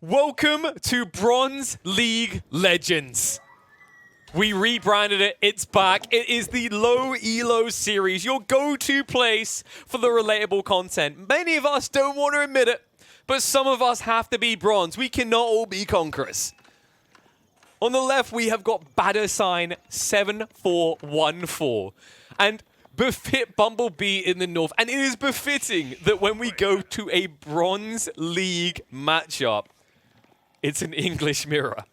Welcome to Bronze League Legends. We rebranded it, it's back. It is the low elo series, your go-to place for the relatable content. Many of us don't want to admit it, but some of us have to be bronze. We cannot all be conquerors. On the left, we have got battlestar 7414. And befit Bumblebee in the north. And it is befitting that when we go to a Bronze League matchup, it's an English mirror.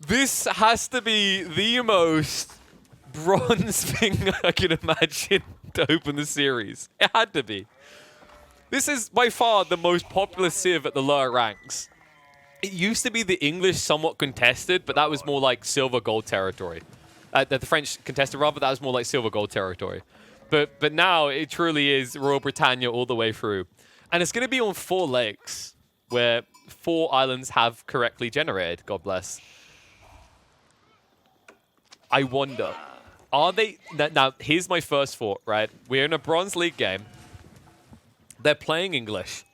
This has to be the most bronze thing I can imagine to open the series. It had to be. This is by far the most popular civ at the lower ranks. It used to be the English somewhat contested, but that was more like silver gold territory. The French contested rather, that was more like silver gold territory. But now it truly is Royal Britannia all the way through. And it's going to be on 4 lakes, where 4 islands have correctly generated, God bless. I wonder, are they... Now, here's my first thought, right? We're in a Bronze League game. They're playing English.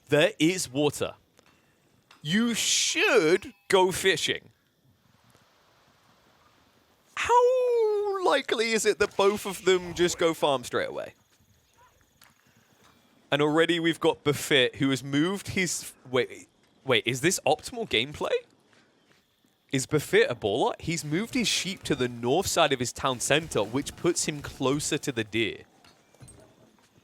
There is water. You should go fishing. How likely is it that both of them just go farm straight away? And already we've got Befit, who has moved his... Wait, is this optimal gameplay? Is Befit a baller? He's moved his sheep to the north side of his town center, which puts him closer to the deer.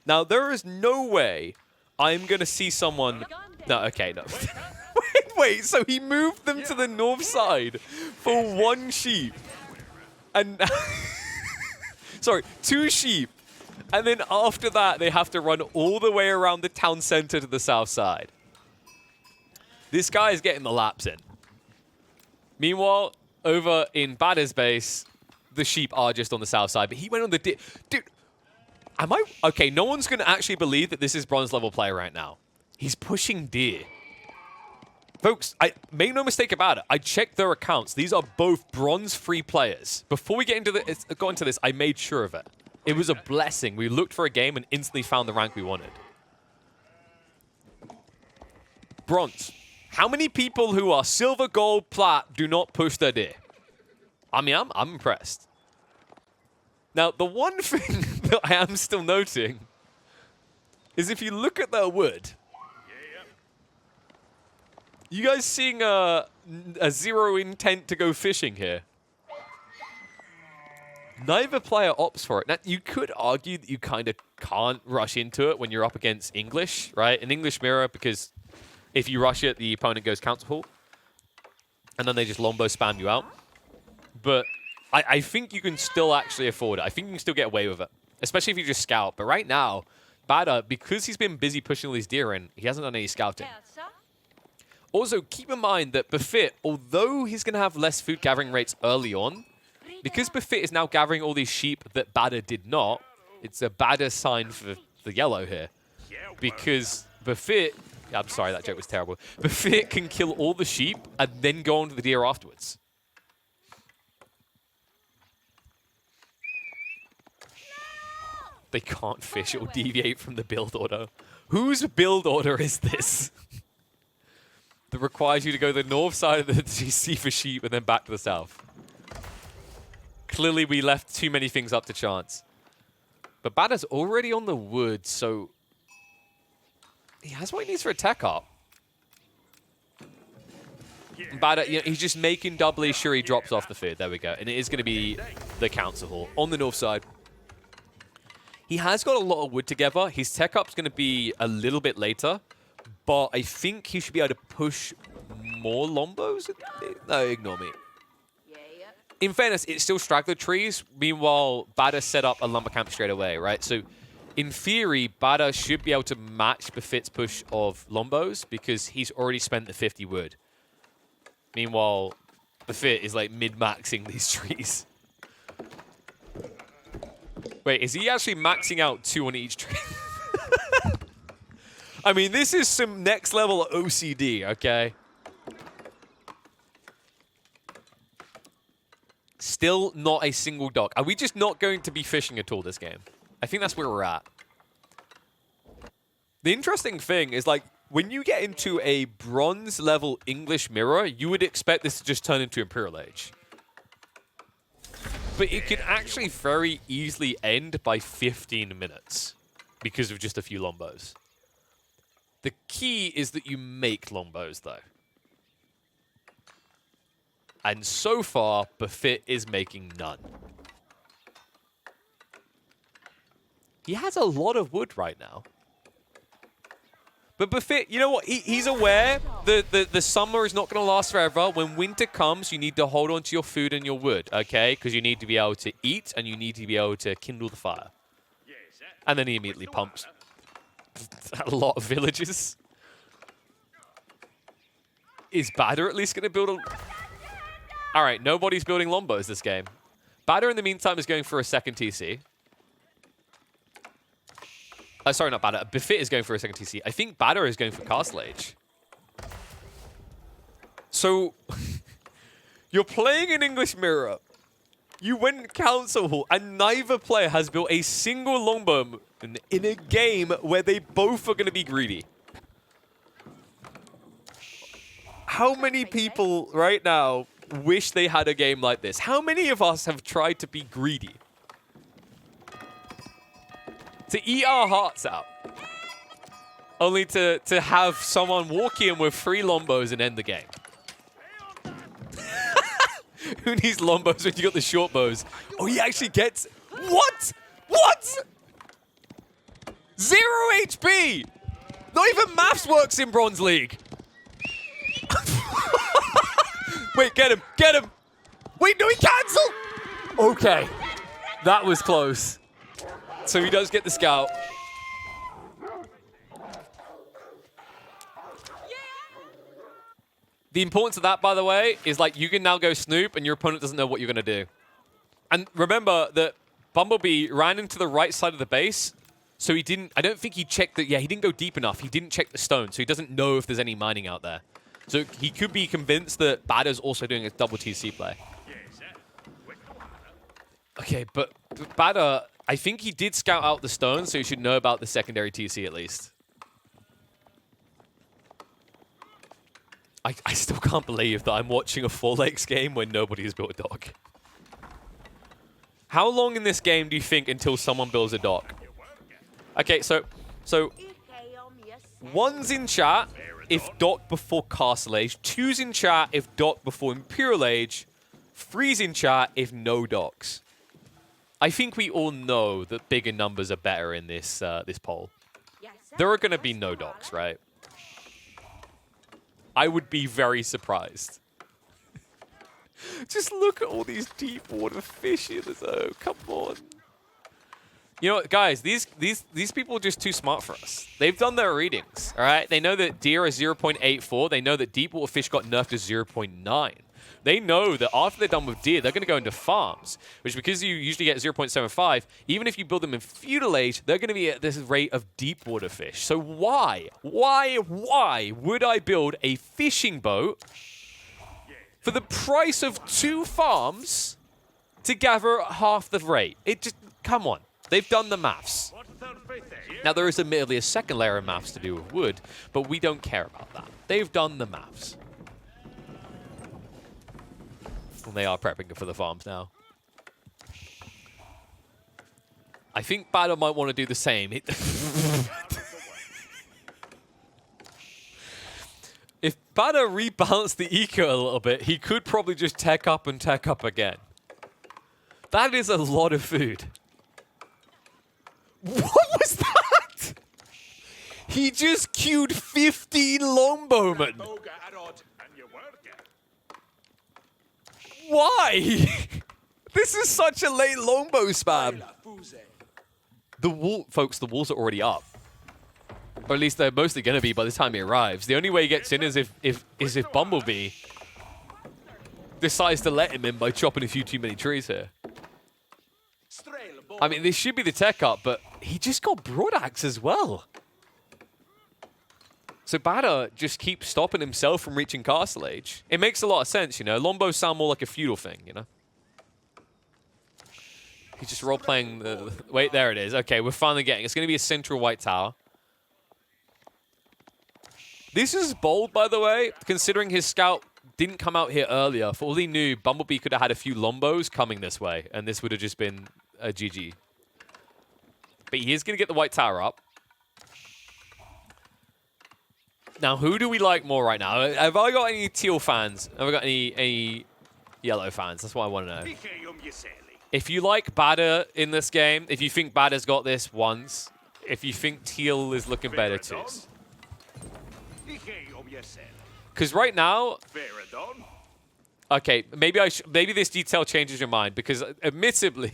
Now, there is no way I'm going to see someone... No, okay, no. wait, so he moved them to the north side for 1 sheep. And... Sorry, 2 sheep. And then after that, they have to run all the way around the town center to the south side. This guy is getting the laps in. Meanwhile, over in Badder's base, the sheep are just on the south side. But he went on the... Dude, am I... Okay, no one's going to actually believe that this is bronze level play right now. He's pushing deer. Folks, make no mistake about it. I checked their accounts. These are both bronze-free players. Before we got into this, I made sure of it. It was a blessing. We looked for a game and instantly found the rank we wanted. Bronze. How many people who are silver, gold, plat do not push their deer? I mean, I'm impressed. Now, the one thing that I am still noting is if you look at their wood, you guys seeing a zero intent to go fishing here? Neither player opts for it. Now, you could argue that you kind of can't rush into it when you're up against English, right? An English mirror, because if you rush it, the opponent goes counter pull, and then they just lombo spam you out. But I think you can still actually afford it. I think you can still get away with it, especially if you just scout. But right now, Badder, because he's been busy pushing all these deer in, he hasn't done any scouting. Also, keep in mind that Befit, although he's going to have less food gathering rates early on, because Befit is now gathering all these sheep that Badder did not, it's a Badder sign for the yellow here. Because Befit... I'm sorry, that joke was terrible. Befit can kill all the sheep and then go on to the deer afterwards. They can't fish or deviate from the build order. Whose build order is this? That requires you to go to the north side of the GC for sheep and then back to the south. Clearly, we left too many things up to chance. But Badder's already on the wood, so... He has what he needs for a tech up. Badder, you know, he's just making doubly sure he drops off the feed. There we go. And it is going to be the council hall on the north side. He has got a lot of wood together. His tech up's going to be a little bit later. But I think he should be able to push more lombos. No, ignore me. In fairness, it's still straggler trees. Meanwhile, Badder set up a lumber camp straight away, right? So, in theory, Badder should be able to match Befit's push of lombos because he's already spent the 50 wood. Meanwhile, Befit is like mid-maxing these trees. Wait, is he actually maxing out 2 on each tree? I mean, this is some next level OCD, okay? Still not a single dock. Are we just not going to be fishing at all this game? I think that's where we're at. The interesting thing is, like, when you get into a bronze level English mirror, you would expect this to just turn into Imperial Age. But it could actually very easily end by 15 minutes because of just a few longbows. The key is that you make longbows, though. And so far, Buffet is making none. He has a lot of wood right now. But Buffet, you know what? He's aware that the summer is not going to last forever. When winter comes, you need to hold on to your food and your wood, okay? Because you need to be able to eat and you need to be able to kindle the fire. And then he immediately pumps a lot of villages. Is Batter at least going to build a... All right, nobody's building longbows this game. Batter, in the meantime, is going for a second TC. Sorry, not Batter. Buffet is going for a second TC. I think Batter is going for Castle Age. So, you're playing an English mirror. You went Council Hall, and neither player has built a single longbow in a game where they both are going to be greedy. How many people right now wish they had a game like this? How many of us have tried to be greedy? To eat our hearts out. Only to have someone walk in with 3 longbows and end the game. Who needs longbows when you got the short bows? Oh, he actually gets... What? What? 0 HP! Not even maths works in Bronze League. Wait, get him, get him. Wait, no, he cancelled. Okay, that was close. So he does get the scout. The importance of that, by the way, is like you can now go snoop and your opponent doesn't know what you're going to do. And remember that Bumblebee ran into the right side of the base, so he didn't, I don't think he checked that, yeah, he didn't go deep enough. He didn't check the stone, so he doesn't know if there's any mining out there. So he could be convinced that Batter's also doing a double TC play. Okay, but Batter, I think he did scout out the stone, so he should know about the secondary TC at least. I still can't believe that I'm watching a Four Lakes game when nobody has built a dock. How long in this game do you think until someone builds a dock? Okay, so one's in chat if dock before Castle Age, 2's in chat if dock before Imperial Age, 3's in chat if no docks. I think we all know that bigger numbers are better in this this poll. There are going to be no docks, right? I would be very surprised. Just look at all these deep water fish in the zone. Come on. You know what, guys? These people are just too smart for us. They've done their readings, all right? They know that deer are 0.84. They know that deep water fish got nerfed to 0.9. They know that after they're done with deer, they're going to go into farms, which because you usually get 0.75, even if you build them in feudal age, they're going to be at this rate of deep water fish. So why would I build a fishing boat for the price of 2 farms to gather half the rate? It just, come on. They've done the maths. Now, there is admittedly a second layer of maths to do with wood, but we don't care about that. They've done the maths. And they are prepping for the farms now. I think Batter might want to do the same. If Batter rebalanced the eco a little bit, he could probably just tech up and tech up again. That is a lot of food. What was that? He just queued 15 longbowmen. Why? This is such a late longbow spam. The wall, folks, the walls are already up. Or at least they're mostly going to be by the time he arrives. The only way he gets in is if Bumblebee decides to let him in by chopping a few too many trees here. I mean, this should be the tech up, but he just got broadaxe as well. So Batter just keeps stopping himself from reaching Castle Age. It makes a lot of sense, you know. Longbows sound more like a feudal thing, you know. He's just role-playing the... Wait, there it is. Okay, we're finally getting... It's going to be a central white tower. This is bold, by the way, considering his scout didn't come out here earlier. For all he knew, Bumblebee could have had a few Lombos coming this way, and this would have just been a GG. But he is going to get the white tower up. Now, who do we like more right now? Have I got any teal fans? Have I got any yellow fans? That's what I want to know. If you like Batter in this game, if you think Batter's got this once, if you think teal is looking better too. Because right now... Okay, maybe this detail changes your mind, because admittedly...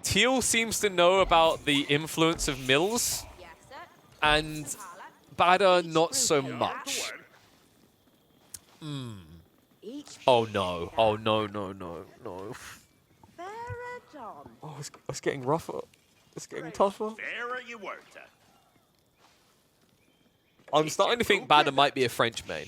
Teal seems to know about the influence of mills, and Batter not so much. Oh no, oh no, no, no, no. Oh, it's getting rougher. It's getting tougher. I'm starting to think Batter might be a French main.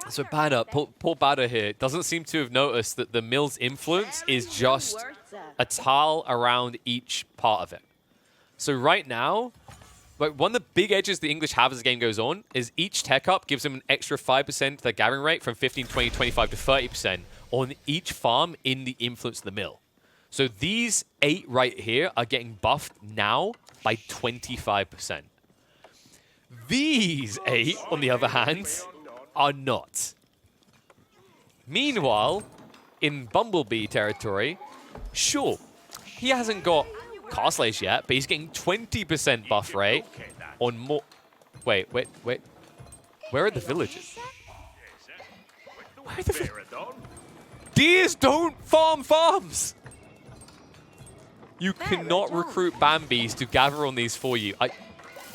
So Batter, poor Batter here, doesn't seem to have noticed that the mill's influence is just a tile around each part of it. So right now, like one of the big edges the English have as the game goes on is each tech up gives them an extra 5% to their gathering rate from 15, 20, 25 to 30% on each farm in the influence of the mill. So these 8 right here are getting buffed now by 25%. These 8, on the other hand, are not. Meanwhile, in Bumblebee territory, sure, he hasn't got Castleys yet, but he's getting 20% buff rate on more... Wait. Where are the villages? Where are the villages? Deers don't farm farms! You cannot recruit Bambies to gather on these for you.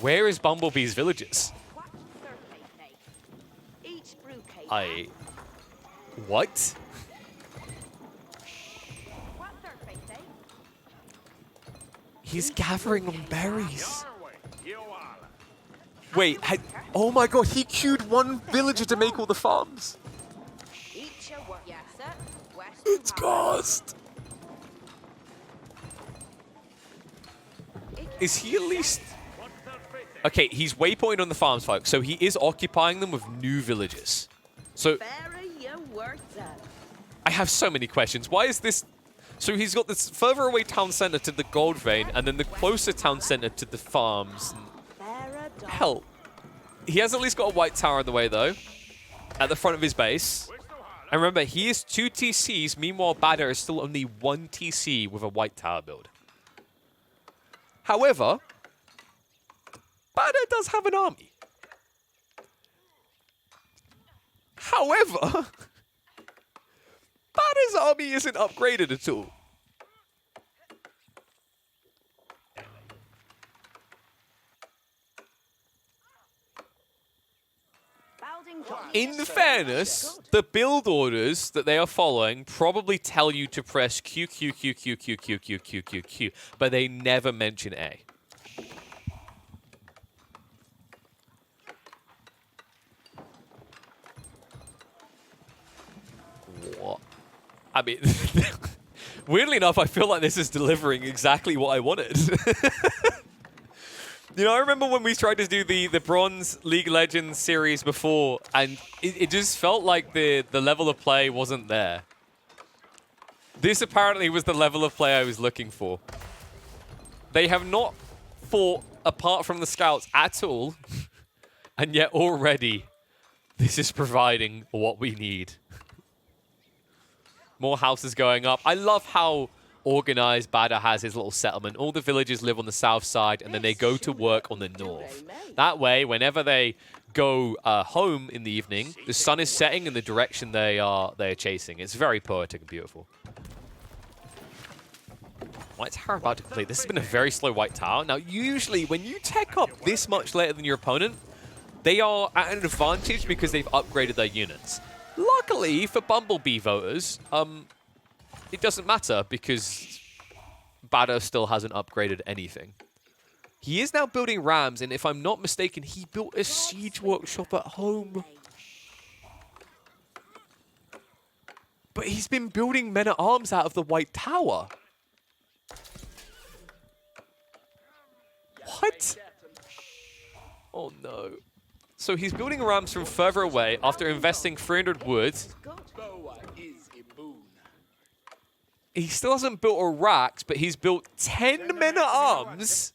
Where is Bumblebee's villages? What? He's gathering on berries. Wait, oh my god, he queued one villager to make all the farms. It's cost. Is he at least... Okay, he's waypointing on the farms, folks, so he is occupying them with new villages. So, I have so many questions. Why is this... So he's got this further away town center to the gold vein, and then the closer town center to the farms. Hell, he has at least got a white tower on the way, though, at the front of his base. And remember, he is 2 TCs, meanwhile Batter is still only 1 TC with a white tower build. However, Batter does have an army. However, Batter's army isn't upgraded at all. In fairness, the build orders that they are following probably tell you to press Q, Q, Q, Q, Q, Q, Q, Q, Q, Q, but they never mention A. What? I mean, weirdly enough, I feel like this is delivering exactly what I wanted. You know, I remember when we tried to do the Bronze League of Legends series before, and it just felt like the level of play wasn't there. This apparently was the level of play I was looking for. They have not fought apart from the scouts at all, and yet already this is providing what we need. More houses going up. I love how organized Batter has his little settlement. All the villagers live on the south side, and then they go to work on the north. That way, whenever they go home in the evening, the sun is setting in the direction they are chasing. It's very poetic and beautiful. White tower about to complete. This has been a very slow white tower. Now, usually, when you tech up this much later than your opponent, they are at an advantage because they've upgraded their units. Luckily, for Bumblebee voters, it doesn't matter because Batter still hasn't upgraded anything. He is now building rams, and if I'm not mistaken, he built a siege workshop at home. But he's been building men-at-arms out of the White Tower. What? Oh no. So he's building ramps from further away after investing 300 wood. He still hasn't built a racks, but he's built 10 men-at-arms.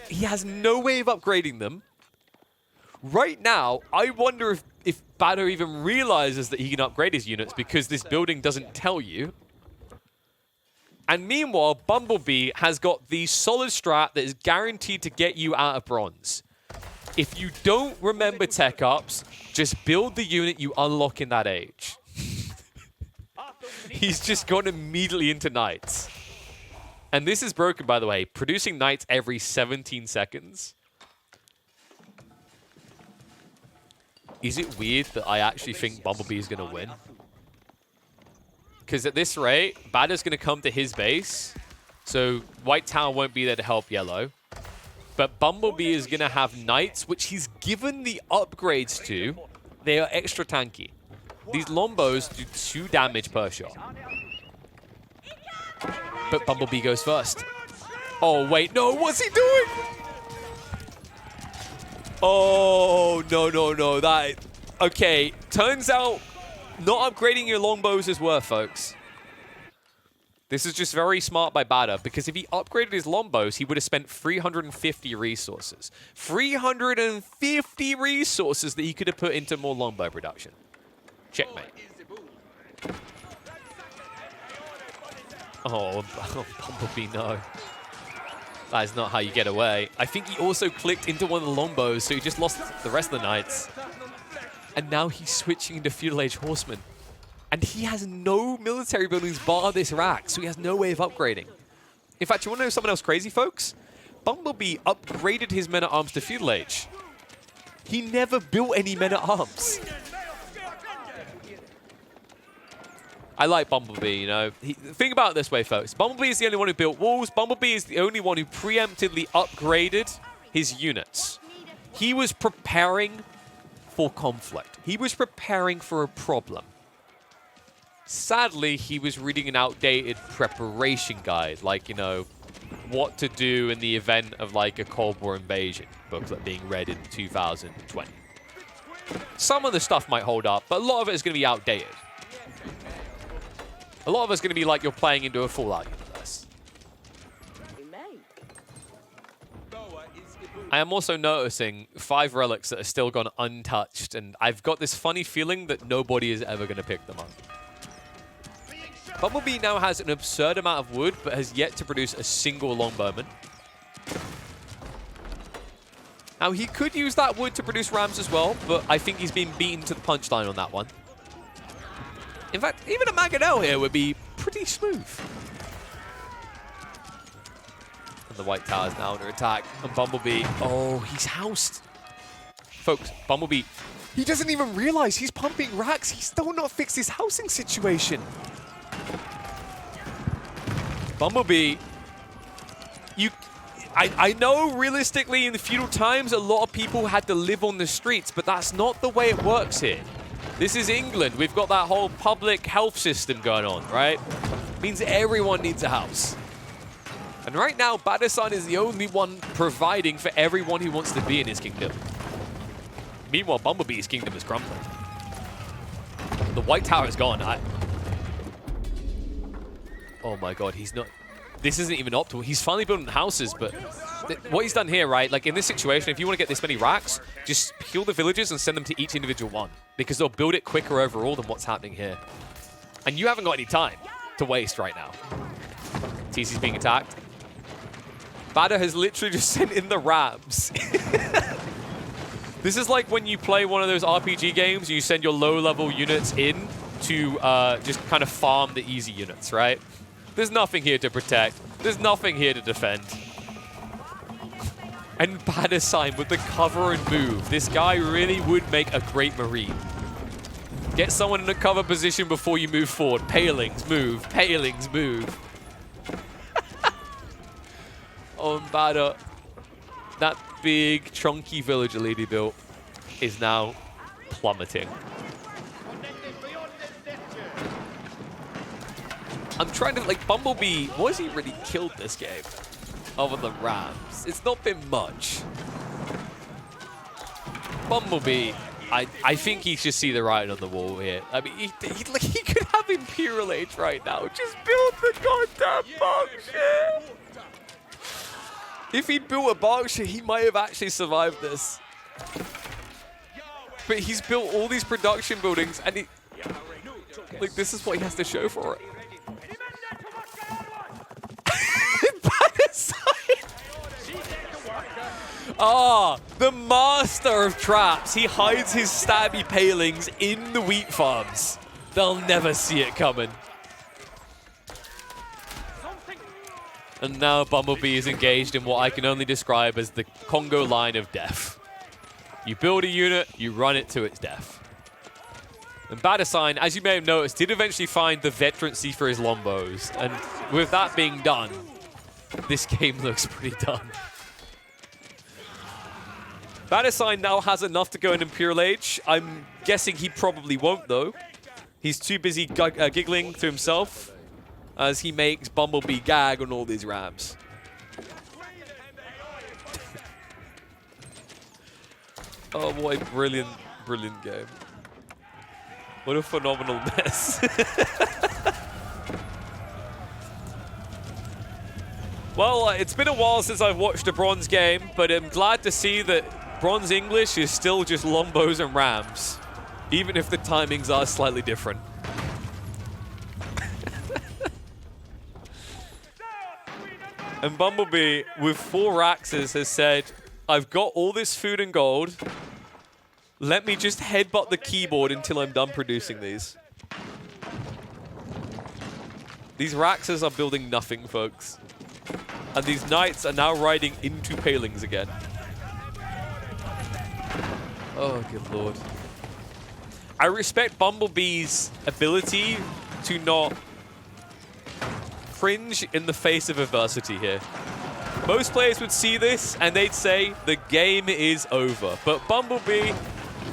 He has no way of upgrading them. Right now, I wonder if Batter even realizes that he can upgrade his units because this building doesn't tell you. And meanwhile, Bumblebee has got the solid strat that is guaranteed to get you out of bronze. If you don't remember tech ups, just build the unit you unlock in that age. He's just gone immediately into knights. And this is broken, by the way, producing knights every 17 seconds. Is it weird that I actually think Bumblebee is going to win? Because at this rate, Batter's going to come to his base. So White Tower won't be there to help Yellow. But Bumblebee is going to have knights, which he's given the upgrades to. They are extra tanky. These Lombos do 2 damage per shot. But Bumblebee goes first. Oh, wait. No, what's he doing? Oh, no, no, no. That... Okay, turns out not upgrading your longbows is worth, folks. This is just very smart by Batter, because if he upgraded his longbows, he would have spent 350 resources. 350 resources that he could have put into more longbow production. Checkmate. Oh, Bumblebee, no. That is not how you get away. I think he also clicked into one of the longbows, so he just lost the rest of the knights. And now he's switching into feudal age horsemen. And he has no military buildings bar this rack, so he has no way of upgrading. In fact, you want to know something else crazy, folks? Bumblebee upgraded his men-at-arms to feudal age. He never built any men-at-arms. I like Bumblebee, you know. Think about it this way, folks. Bumblebee is the only one who built walls. Bumblebee is the only one who preemptively upgraded his units. He was preparing for conflict. He was preparing for a problem. Sadly, he was reading an outdated preparation guide, like, you know, what to do in the event of, like, a Cold War invasion booklet being read in 2020. Some of the stuff might hold up, but a lot of it is going to be outdated. A lot of it's going to be like you're playing into a Fallout universe. I am also noticing 5 relics that are still gone untouched, and I've got this funny feeling that nobody is ever going to pick them up. Bumblebee now has an absurd amount of wood, but has yet to produce a single longbowman. Now, he could use that wood to produce rams as well, but I think he's been beaten to the punchline on that one. In fact, even a Mangonel here would be pretty smooth. And the White Tower is now under attack. And Bumblebee, oh, he's housed. Folks, Bumblebee, he doesn't even realize he's pumping racks. He's still not fixed his housing situation. Bumblebee, I know realistically in the feudal times a lot of people had to live on the streets, but that's not the way it works here. This is England. We've got that whole public health system going on, right? Means everyone needs a house. And right now, Battlestar is the only one providing for everyone who wants to be in his kingdom. Meanwhile, Bumblebee's kingdom is crumbling. The White Tower is gone. Oh my god, he's not... This isn't even optimal. He's finally building houses, but what he's done here, right? Like in this situation, if you want to get this many racks, just heal the villages and send them to each individual one, because they'll build it quicker overall than what's happening here. And you haven't got any time to waste right now. TC's being attacked. Batter has literally just sent in the rams. This is like when you play one of those RPG games, you send your low-level units in to just kind of farm the easy units, right? There's nothing here to protect. There's nothing here to defend. And Battlestar with the cover and move. This guy really would make a great Marine. Get someone in a cover position before you move forward. Palings, move. Palings, move. On Batter, that big, chunky villager lead he built is now plummeting. I'm trying to, like, Bumblebee, was he really killed this game? other than Rams. It's not been much. Bumblebee, I think he should see the writing on the wall here. I mean, he could have Imperial Age right now. Just build the goddamn Berkshire. If he'd built a Berkshire, he might have actually survived this. But he's built all these production buildings, and he... Like, this is what he has to show for it. Ah, the master of traps. He hides his stabby palings in the wheat farms. They'll never see it coming. And now Bumblebee is engaged in what I can only describe as the Congo line of death. You build a unit, you run it to its death. And battlestar, as you may have noticed, did eventually find the veterancy for his Lombos. And with that being done, this game looks pretty done. battlestar now has enough to go in Imperial Age. I'm guessing he probably won't, though. He's too busy giggling to himself as he makes Bumblebee gag on all these Rams. Oh, what a brilliant, brilliant game. What a phenomenal mess. Well, it's been a while since I've watched a Bronze game, but I'm glad to see that Bronze English is still just Lombos and Rams, even if the timings are slightly different. And Bumblebee, with 4 axes, has said, I've got all this food and gold. Let me just headbutt the keyboard until I'm done producing these. These Raxes are building nothing, folks. And these knights are now riding into palings again. Oh, good lord. I respect Bumblebee's ability to not cringe in the face of adversity here. Most players would see this and they'd say, the game is over. But Bumblebee,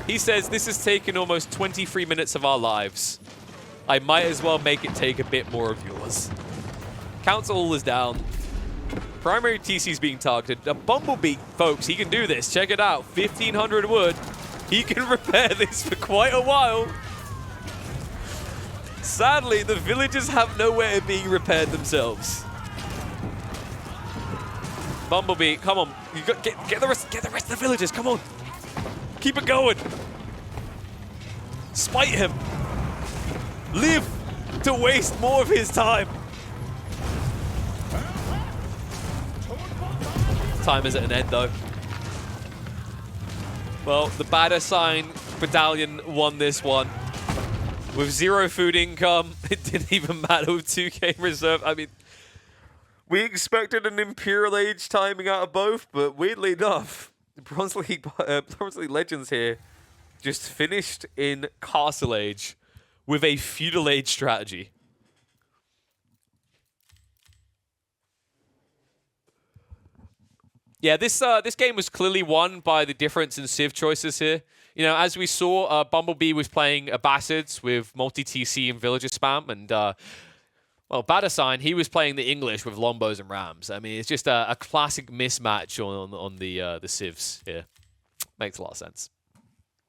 he says, this has taken almost 23 minutes of our lives. I might as well make it take a bit more of yours. Council is down. Primary TC is being targeted. A Bumblebee, folks, he can do this. Check it out. 1,500 wood. He can repair this for quite a while. Sadly, the villagers have nowhere being repaired themselves. Bumblebee, come on. You got get the rest of the villagers. Come on. Keep it going. Spite him. Live to waste more of his time. Time is at an end, though. Well, the battlestar battalion won this one. With 0 food income, it didn't even matter with 2k reserve. I mean, we expected an Imperial Age timing out of both, but weirdly enough, the Bronze League Legends here just finished in Castle Age with a Feudal Age strategy. Yeah, this game was clearly won by the difference in civ choices here. You know, as we saw, Bumblebee was playing Abbasids with multi-TC and villager spam, and well, battlestar, he was playing the English with Lombos and Rams. I mean, it's just a classic mismatch on the civs here. Makes a lot of sense.